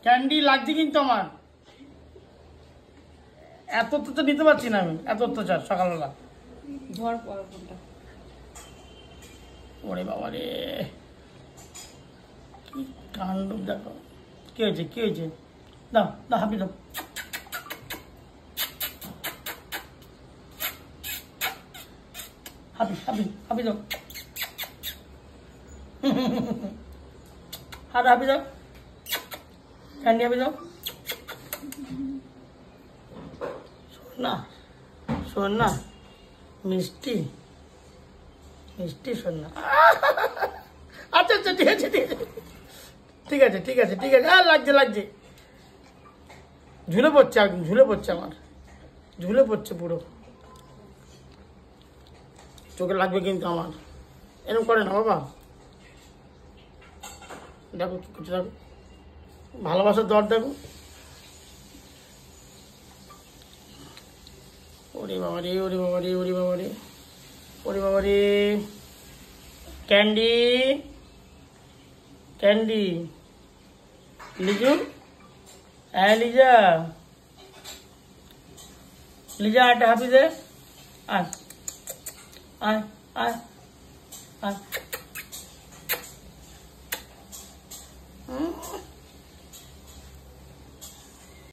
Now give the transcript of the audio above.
Candy লাগছে কিন্তু আমার, এত তো নিতে পারছি না আমি, এত অত্যাচার সকালবেলা। ঝড় পড়া কোনটা? ওরে বাবা রে, কি কাণ্ড দেখো। কি হয়েছে, কি হয়েছে? দাও দাও, হাবি দাও। হাবি হাবি হাবি দাও। হাত হাবি দাও, ক্যান্ডি হাবি দাও। শোন না, শোন না, মিষ্টি মিষ্টি, শোন না। আচ্ছা আচ্ছা, ঠিক আছে ঠিক আছে ঠিক আছে ঠিক আছে ঠিক আছে। আর লাগছে লাগছে, ঝুলে পড়ছে একদম, ঝুলে পড়ছে আমার, ঝুলে পড়ছে পুরো। চোখে লাগবে কিন্তু আমার, এরকম করে না বাবা। দেখো কি করছে, দেখো ভালোবাসার দর দেখো। ওরে বাবা রে, ওরে বাবা রে, ওরে বাবা রে, ওরে বাবা রে। ক্যান্ডি ক্যান্ডি, লিজু, হ্যাঁ লিজা, লিজা একটা হাফি দে। আয় আয় আয় আয়।